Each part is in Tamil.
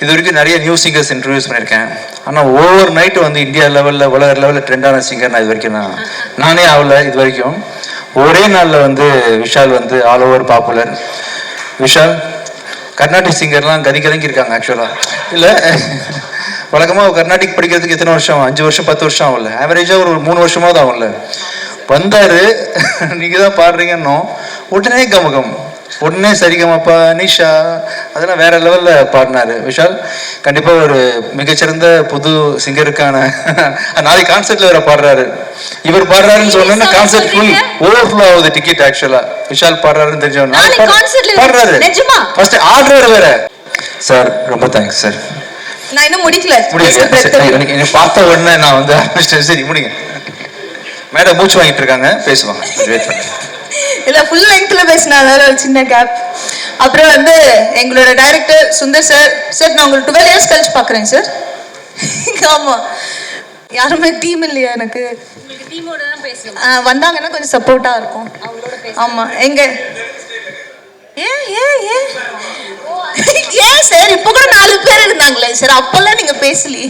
இது வரைக்கும் நிறைய நியூ சிங்கர்ஸ் இன்ட்ரடியூஸ் பண்ணியிருக்கேன். ஆனால் ஓவர் நைட்டு வந்து இந்தியா லெவலில் உலக லெவலில் ட்ரெண்டான சிங்கர் நான் இது வரைக்கும் நானே ஆகல. இது வரைக்கும் ஒரே நாளில் வந்து விஷால் வந்து all over popular. Vishal Carnatic சிங்கர்லாம் கதிகலங்கி இருக்காங்க. ஆக்சுவலாக இல்லை, வழக்கமாக கர்நாடிக் படிக்கிறதுக்கு எத்தனை வருஷம்? 5 வருஷம் 10 வருஷம் ஆகல. ஆவரேஜாக ஒரு 3 வருஷமாவது ஆகல. வந்தார், நீங்கள் தான் பாடுறீங்கன்னோ உடனே கமகம், உடனே சரிகமப்பா நிஷா அதெல்லாம் வேற லெவலில் பாடினாரு விஷால். கண்டிப்பாக ஒரு மிகச்சிறந்த புது சிங்கருக்கான நாளைக்கு கான்சர்ட்ல வேற பாடுறாரு. இவர் பாடுறாருன்னு சொன்னா கான்சர்ட் ஃபுல் ஓவர்ஃப்ளோ ஆகுது டிக்கெட். ஆக்சுவலா விஷால் பாடுறாருன்னு தெரிஞ்சவங்க பாடுறாரு. ஃபர்ஸ்ட் ஆர்டர் வேற. சார் ரொம்ப தேங்க்ஸ் சார். நான் இன்னும் முடிக்கல. எனக்கு பார்த்த உடனே நான் வந்து ஆரம்பிச்சிட்டேன். சரி முடிங்க. மேடம் மூச்சு வாங்கிட்டு இருக்காங்க, பேசுவாங்க. வெயிட் பண்ணுங்க. இல்ல ஃபுல் லெங்க்ல பேசினால ஒரு சின்ன கேப். அப்புறம் வந்து எங்களோட டைரக்டர் சுந்தர் சார். சார் நான் உங்களுக்கு 12 இயர்ஸ் கழிச்சு பாக்குறேன் சார். ஆமா, யாருமே டீம் இல்லையா எனக்கு? டீமோட தான் பேசணும். வந்தாங்கன்னா கொஞ்சம் சப்போர்ட்டா இருக்கும். ஆமா எங்க ஏன் சார் இப்போ கூட 4 பேர் இருந்தாங்களே சார், அப்பெல்லாம் நீங்க பேசலி.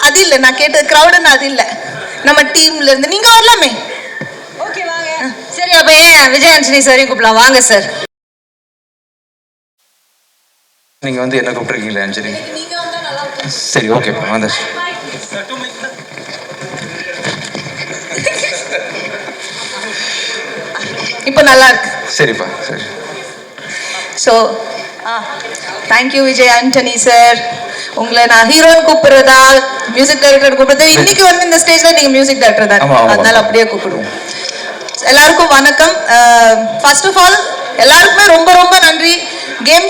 அது இல்ல நான் கேட்டது கிரவுடுன்னு. அது இல்ல, நம்ம டீம்ல இருந்து நீங்க வரலாமே. ஓகே வாங்க. சரி அப்ப ஏன் விஜய் ஆண்டனி சார் கூப்பிடலாம் வாங்க சார். நீங்க வந்து என்ன கூப்பிட்டுருக்கீங்களா அஞ்சலி? சரி ஓகே வாங்க. இப்போ நல்லா இருக்கு. சரிப்பா சரி. So thank you Vijay Antony sir. உங்களை நான் ஹீரோன்னு கூப்பிடுறதா மியூசிக் டைரக்டர் கூப்பிடுறது? இன்னைக்கு வந்து இந்த ஸ்டேஜ்ல நீங்க மியூசிக் டைரக்டர் தான், அதனால அப்படியே கூப்பிடுவோம். எல்லாருக்கும் வணக்கம். ஃபர்ஸ்ட் ஆஃப் ஆல் எல்லாருக்குமே ரொம்ப ரொம்ப நன்றி. கேம்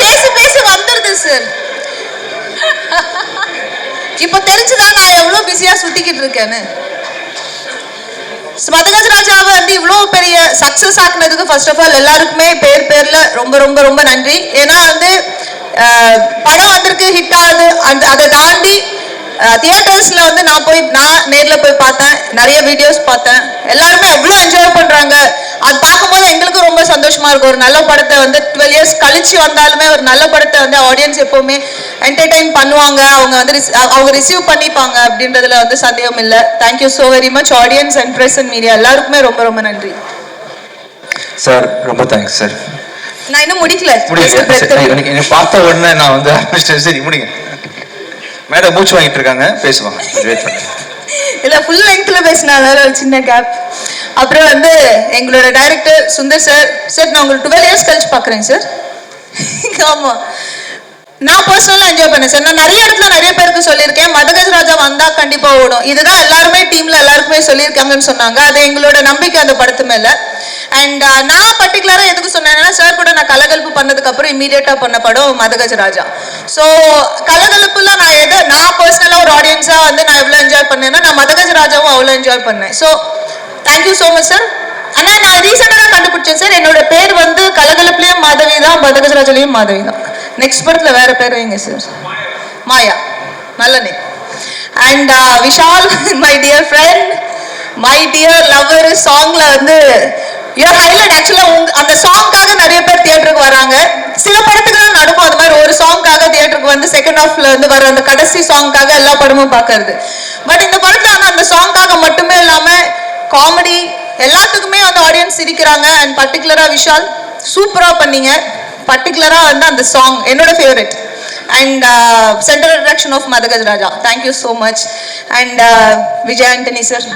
பேசி பேசி வந்துருது சார். இப்போ தெரிஞ்சுதான் நான் எவ்வளவு பிஸியா சுத்திக்கிட்டு இருக்கேன்னு. மதகஜ ராஜாவை வந்து இவ்வளவு பெரிய சக்சஸ் ஆக்குனதுக்கு ஃபர்ஸ்ட் ஆஃப் ஆல் எல்லாருக்குமே பேர்ல ரொம்ப ரொம்ப ரொம்ப நன்றி. ஏன்னா வந்து படம் வந்திருக்கு, ஹிட் ஆகுது. அதை தாண்டி தியேட்டர்ஸ்ல வந்து நான் நேர்ல போய் பார்த்தேன், நிறைய வீடியோஸ் பார்த்தேன். எல்லாருமே எவ்வளவு என்ஜாய் பண்றாங்க. அது பார்க்கும்போது எங்களுக்கு ரொம்ப சந்தோஷமா இருக்கும். ஒரு நல்ல படத்தை வந்து 12 இயர்ஸ் கழிச்சு வந்தாலுமே ஒரு நல்ல படத்தை வந்து ஆடியன்ஸ் எப்பவுமே என்டர்டெயின் பண்ணுவாங்க, அவங்க ரிசீவ் பண்ணிப்பாங்க அப்படின்றதுல வந்து சந்தேகம் இல்லை. Thank you so very much audience and press and media எல்லாருக்குமே ரொம்ப ரொம்ப நன்றி சார். ரொம்ப தேங்க்ஸ் சார். நான் இன்னும் முடிக்கல. எனக்கு பார்த்த உடனே நான் வந்து ஆரம்பிச்சிட்டேன். சரி முடிங்க. மேடம் மூச்சு வாங்கிட்டு இருக்காங்க, பேசுவாங்க. வெயிட் பண்ணுங்க. இல்ல ஃபுல் லெங்க்ல பேசினால ஒரு சின்ன கேப். அப்புறம் வந்து எங்களோட டைரக்டர் சுந்தர் சார். சார் நான் உங்களுக்கு 12 இயர்ஸ் கழிச்சு பாக்குறேன் சார். ஆமா, நான் பர்சனலா என்ஜாய் பண்ணேன் சார். நான் நிறைய இடத்துல நிறைய பேருக்கு சொல்லியிருக்கேன், மதகஜ ராஜா வந்தா கண்டிப்பா ஓடும். இதுதான் எல்லாருமே டீம்ல எல்லாருக்குமே சொல்லியிருக்காங்கன்னு சொன்னாங்க. அது எங்களோட நம்பிக்கை அந்த படத்து மேல. அண்ட் நான் பர்டிகுலரா எதுக்கு சொன்னேன்னா, சார் கூட நான் கலகலப்பு பண்ணதுக்கு அப்புறம் இமீடியட்டா பண்ண படம் மதகஜ ராஜா. ஸோ கலகலப்புல நான் பர்சனலா ஒரு ஆடியன்ஸா வந்து நான் எவ்வளவு என்ஜாய் பண்ணேன்னா, நான் மதகஜ ராஜாவும் அவ்வளவு என்ஜாய் பண்ணேன். So thank you so much sir. ஆனா நான் ரீசெண்டா தான் கண்டுபிடிச்சேன் சார், என்னோட பேர் வந்து கலகலப்புலயும் மாதவி தான், மதகஜ ராஜாலையும் மாதவி தான். நெக்ஸ்ட் படத்துல வேற பேர் வைங்க சார். மாயா, நல்ல name. And Vishal my dear friend, my dear lover சாங்ல வந்து யூஆர் ஹைலைட். ஆக்சுவலா அந்த சாங்காக நிறைய பேர் தியேட்டருக்கு வராங்க. சில படத்துக்கு தான் நடக்கும் அது மாதிரி, ஒரு சாங்காக தியேட்டருக்கு வந்து செகண்ட் ஹாஃப்ல வந்து வர அந்த கடைசி சாங்காக எல்லா படமும் பார்க்கறது. பட் இந்த படத்துல வந்து அந்த சாங்காக மட்டுமே இல்லாம காமெடி எல்லாத்துக்குமே வந்து ஆடியன்ஸ் சிரிக்கிறாங்க. அண்ட் பர்டிகுலரா விஷால் சூப்பரா பண்ணீங்க. பர்டிகுலரா வந்து அந்த சாங் என்னோட favourite. And central attraction of Madhagaja Raja. Thank you so much. And Vijay Antony sir,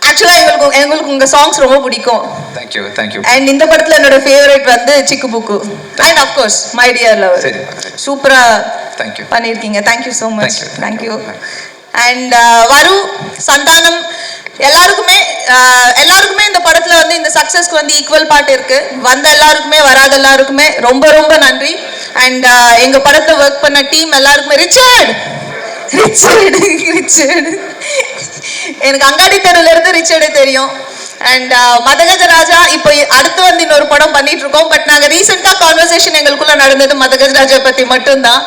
ஆக்சுவலா எங்களுக்கு உங்க சாங்ஸ் ரொம்ப பிடிக்கும். Thank you thank you. அண்ட் இந்த படத்துல என்னோட ஃபேவரட் வந்து Chikku Bukku and of course my dear lover. சூப்பரா பண்ணிருக்கீங்க. Thank you so much. Thank you. And Varu, Santhanam எல்லாருக்குமே இந்த படத்துல வந்து இந்த சக்சஸ்க்கு வந்து ஈக்குவல் பார்ட் இருக்கு. வந்த எல்லாருக்குமே வராத எல்லாருக்குமே ரொம்ப ரொம்ப நன்றி. அண்ட் எங்க படத்துல ஒர்க் பண்ண டீம் எல்லாருக்குமே ரிச்சர்ட் எனக்கு அங்காடி தெருவுல இருந்து ரிச்சர்டே தெரியும். அண்ட் மதகஜ ராஜா இப்போ அடுத்து வந்து இன்னொரு படம் பண்ணிட்டு இருக்கோம். பட் நாங்க ரீசெண்டா கான்வர்சேஷன் எங்களுக்குள்ள நடந்தது மதகஜ ராஜா பத்தி மட்டும்தான்.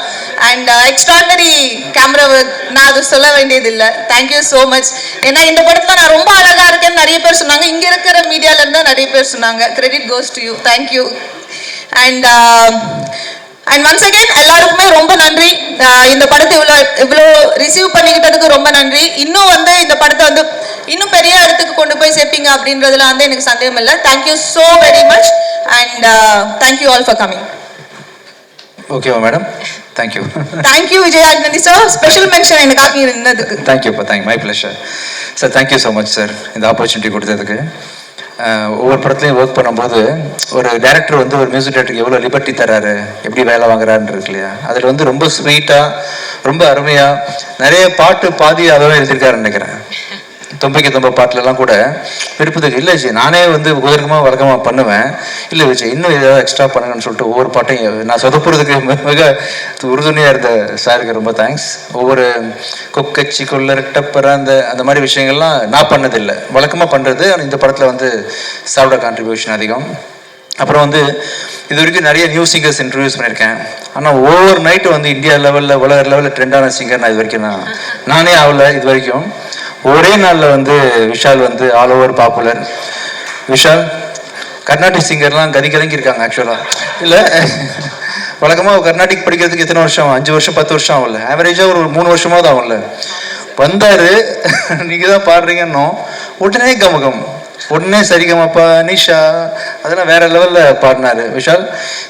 அண்ட் எக்ஸ்ட்ராடனரி கேமரா ஒர்க் நான் அது சொல்ல வேண்டியதில்லை. Thank you so much. ஏன்னா இந்த படத்தில் நான் ரொம்ப அழகாக இருக்கேன்னு நிறைய பேர் சொன்னாங்க. இங்கே இருக்கிற மீடியால இருந்தால் நிறைய பேர் சொன்னாங்க. Credit goes to you. Thank you. And once again எல்லாருக்குமே ரொம்ப நன்றி. இந்த படத்தை இவ்வளோ ரிசீவ் பண்ணிக்கிட்டதுக்கு ரொம்ப நன்றி. இன்னும் வந்து இந்த படத்தை வந்து இன்னும் பெரிய இடத்துக்கு கொண்டு போய் சேர்ப்பீங்க அப்படின்றதுல வந்து எனக்கு சந்தேகம் இல்லை. Thank you so very much and thank you all for coming. ஓகேவா madam? Thank you. Thank you Vijay Antony sir. Special mention எனக்காக இருந்ததுக்கு. தேங்க்யூப்பா. My pleasure sir. Thank you so much sir இந்த ஆப்பர்ச்சுனிட்டி கொடுத்ததுக்கு. ஒவ்வொரு படத்துலையும் ஒர்க் பண்ணும்போது ஒரு டைரக்டர் வந்து ஒரு மியூசிக் டைரக்டருக்கு எவ்வளோ லிபர்ட்டி தராரு, எப்படி வேலை வாங்குறாருன்னு இருக்கு இல்லையா? அதில் வந்து ரொம்ப ஸ்வீட்டாக, ரொம்ப அருமையாக நிறைய பாட்டு பாதி அதெல்லாம் எழுதியிருக்காருன்னு நினைக்கிறேன். தொம்பைக்கு தொம்ப பாட்டிலலாம் கூட விருப்பத்துக்கு இல்லை விஜய், நானே வந்து உதர்க்கமாக வழக்கமாக பண்ணுவேன், இல்லை விஜய் இன்னும் ஏதாவது எக்ஸ்ட்ரா பண்ணுங்கன்னு சொல்லிட்டு ஒவ்வொரு பாட்டையும் நான் சொதப்புறதுக்கு மிக உறுதுணையாக இருந்த சாருக்கு ரொம்ப தேங்க்ஸ். ஒவ்வொரு கொக்கச்சி கொள்ளரட்டப்பற அந்த மாதிரி விஷயங்கள்லாம் நான் பண்ணதில்லை, வழக்கமாக பண்ணுறது. ஆனால் இந்த படத்தில் வந்து சாரோட கான்ட்ரிபியூஷன் அதிகம். அப்புறம் வந்து இது வரைக்கும் நிறைய நியூ சிங்கர்ஸ் இன்ட்ரடியூஸ் பண்ணியிருக்கேன். ஆனால் ஒவ்வொரு நைட்டு வந்து இந்தியா லெவலில் உலக லெவலில் ட்ரெண்டான சிங்கர் நான் இது வரைக்கும் நானே ஆகலை. இது வரைக்கும் ஒரே நாளில் வந்து விஷால் வந்து all over popular. Vishal Carnatic சிங்கர்லாம் கதிகலங்கி இருக்காங்க. ஆக்சுவலாக இல்லை, வழக்கமாக கர்நாடிக் படிக்கிறதுக்கு எத்தனை வருஷம்? 5 வருஷம் 10 வருஷம் ஆகல, ஆவரேஜாக ஒரு 3 வருஷமாவது ஆகல. வந்தார், நீங்கள் தான் பாடுறீங்கன்னோ உடனே கமகம், உடனே சரிகமப்பா நிஷா அதெல்லாம் வேற லெவலில் பாடினாரு விஷால்.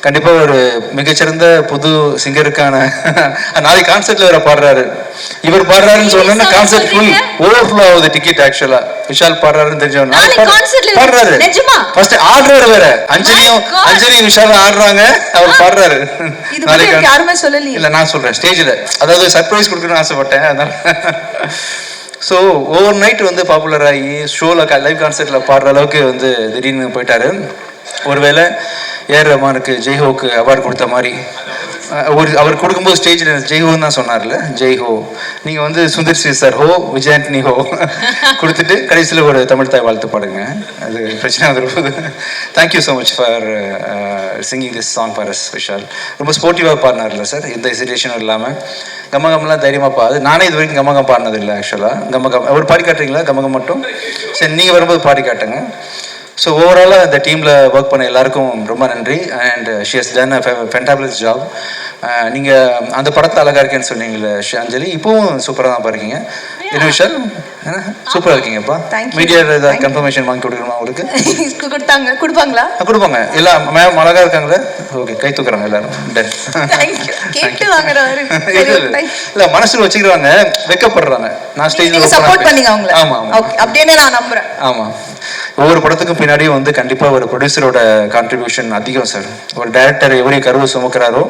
கண்டிப்பாக ஒரு மிகச்சிறந்த புது சிங்கருக்கான நாளைக்கு கான்சர்ட்ல வேற பாடுறாரு. இவர் பாடுறாருன்னு சொன்னா கான்சர்ட் ஃபுல் ஓவர்ஃப்ளோ ஆகுது டிக்கெட். ஆக்சுவலா விஷால் பாடுறாருன்னு தெரிஞ்சவங்க பாடுறாரு. ஃபர்ஸ்ட் ஆடுறாரு வேற, அஞ்சலி விஷால் ஆடுறாங்க, அவர் பாடுறாரு. நாளைக்கு யாருமே சொல்லல. இல்ல நான் சொல்றேன் ஸ்டேஜ்ல, அதாவது சர்ப்ரைஸ் கொடுக்கணும்னு ஆசைப்பட்டேன். அதனால ஸோ ஓவர் நைட் வந்து பாப்புலர் ஆகி ஷோவில் லைவ் கான்சர்ட்டில் பாடுற அளவுக்கு வந்து திடீர்னு போயிட்டாரு. ஒருவேளை ஏஆர் ரஹ்மானுக்கு ஜெய்ஹோக்கு அவார்டு கொடுத்த மாதிரி அவர் கொடுக்கும்போது ஸ்டேஜில் ஜெய்ஹோன்னு தான் சொன்னார்ல, ஜெய்ஹோ நீங்கள் வந்து சுந்தர் சி சார் ஹோ, விஜய் ஆண்டனி ஹோ கொடுத்துட்டு கடைசியில் ஒரு தமிழ் தாய் வாழ்த்து பாடுங்க, அது பிரச்சனை வந்துருப்போது. Thank you so much for singing this song for us Vishal. ரொம்ப ஸ்போர்ட்டிவாக பாடினார்ல சார், எந்த ஹெசிடேஷனும் இல்லாமல். கமகம்லாம் தைரியமாக பாடு. நானே இது வரைக்கும் கமகம் பாடினது இல்லை ஆக்சுவலாக. கமகம் அவர் பாடி காட்டுறீங்களா? கமகம் மட்டும் சரி, நீங்கள் வரும்போது பாடி காட்டுங்க. ஸோ ஓவராலாக இந்த டீமில் ஒர்க் பண்ண எல்லாருக்கும் ரொம்ப நன்றி. And she has done a ஃபென்டாபிளஸ் job. நீங்கள் அந்த படத்தில் அழகாக இருக்கேன்னு சொன்னீங்களே அஞ்சலி, இப்போவும் சூப்பராக தான் பாருக்கீங்க. என்ன விஷால் சூப்பராக இருக்கீங்கப்பா. மீடியாவில் ஏதாவது கன்ஃபர்மேஷன் வாங்கி கொடுக்கணுமா உங்களுக்கு? கொடுப்பாங்களா? கொடுப்பாங்க. எல்லாம் மேம் அழகாக இருக்காங்களே, ஓகே கை தூக்குறாங்க எல்லாரும். டன். இல்லை மனசில் வச்சுக்கிறாங்க, வெக்கப்படுறாங்க. நான் ஸ்டேஜில் சப்போர்ட் பண்ணீங்க அவங்கள. ஆமாம் அப்படியே நான் நம்புறேன். ஆமாம், ஒவ்வொரு படத்துக்கும் பின்னாடியும் வந்து கண்டிப்பாக ஒரு ப்ரொடியூசரோட கான்ட்ரிபியூஷன் அதிகம் சார். ஒரு டைரக்டர் எப்படி கருவு சுமக்கிறாரோ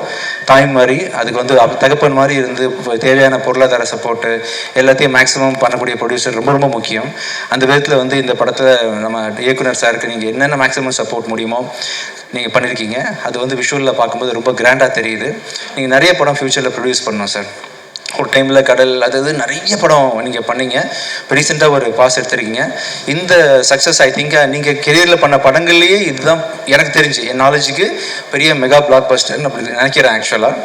தாய் மாதிரி, அதுக்கு வந்து தகப்பன் மாதிரி இருந்து தேவையான பொருளாதார சப்போர்ட்டு எல்லாத்தையும் மேக்ஸிமம் பண்ணக்கூடிய ப்ரொடியூசர் ரொம்ப ரொம்ப முக்கியம். அந்த விதத்தில் வந்து இந்த படத்தில் நம்ம இயக்குனர் சாருக்கு நீங்கள் என்னென்ன மேக்ஸிமம் சப்போர்ட் முடியுமோ நீங்கள் பண்ணியிருக்கீங்க. அது வந்து விஷுவலில் பார்க்கும்போது ரொம்ப கிராண்டாக தெரியுது. நீங்கள் நிறைய படம் ஃப்யூச்சரில் ப்ரொடியூஸ் பண்ணணும் சார். ஒரு டைமில் கடல் அது நிறைய படம் நீங்கள் பண்ணீங்க. ரீசெண்டாக ஒரு பாஸ் எடுத்திருக்கீங்க. இந்த சக்ஸஸ் ஐ திங்க் நீங்கள் கெரியரில் பண்ண படங்கள்லேயே இதுதான் எனக்கு தெரிஞ்சு, என் நாலேஜுக்கு பெரிய மெகா பிளாக் பஸ்டர்னு அப்படி நினைக்கிறேன் ஆக்சுவலாக.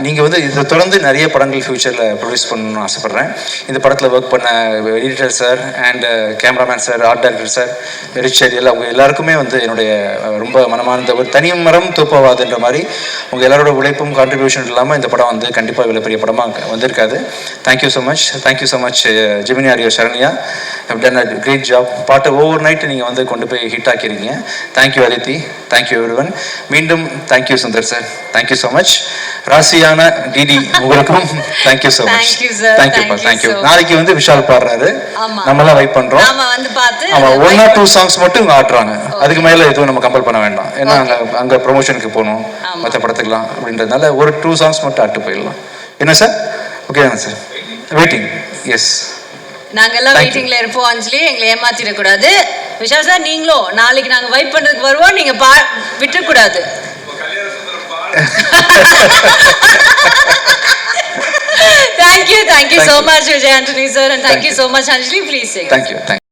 நீங்கள் வந்து இதை தொடர்ந்து நிறைய படங்கள் ஃப்யூச்சரில் ப்ரொடியூஸ் பண்ணணும்னு ஆசைப்பட்றேன். இந்த படத்தில் ஒர்க் பண்ண editor sir and cameraman sir, art director sir, Richard அவங்க எல்லாருக்குமே வந்து என்னுடைய ரொம்ப மனமார்ந்த ஒரு தனி மரம் தூப்பவாதுன்ற மாதிரி உங்கள் எல்லாரோட உழைப்பும் கான்ட்ரிபியூஷன் இல்லாமல் இந்த படம் வந்து கண்டிப்பாக இவ்வளோ பெரிய படமாக வந்திருக்காது. Thank you so much. Thank you so much Gemini ஆரியோ Saranya, have done a great job. பாட்டு ஓவர் நைட்டு நீங்கள் வந்து கொண்டு போய் ஹிட் ஆக்கியிருக்கீங்க. Thank you Aditi, thank you everyone. மீண்டும் thank you Sundar sir, thank you so much. ராசியான டிடி உங்களுக்கும் தேங்க்யூ ஸோ மச். தேங்க்யூப்பா, தேங்க்யூ. நாளைக்கு வந்து விஷால் பாடுறாரு, நம்மளாம் வெயிட் பண்றோம். ஆமா, 1 or 2 சாங்ஸ் மட்டும் ஆடுறாங்க, அதுக்கு மேல எதுவும் நம்ம கம்பல் பண்ண வேண்டாம். ஏன்னா அங்க ப்ரொமோஷனுக்கு போகணும் மற்ற படத்துக்குலாம் அப்படின்றதுனால ஒரு 2 சாங்ஸ் மட்டும் ஆட்டு போயிடலாம். என்ன சார்? ஓகே தானே சார்? வெயிட்டிங். எஸ், நாங்க எல்லாம் வெயிட்டிங்ல இருப்போம். அஞ்சலி, எங்களை ஏமாத்திட கூடாது. விஷால் சார், நீங்களும் நாளைக்கு நாங்க வெயிட் பண்றதுக்கு வருவோம், நீங்க விட்டுற கூடாது. Thank you so much, Vijay Antony sir, and thank you so much, Anjali. Please say. Thank you.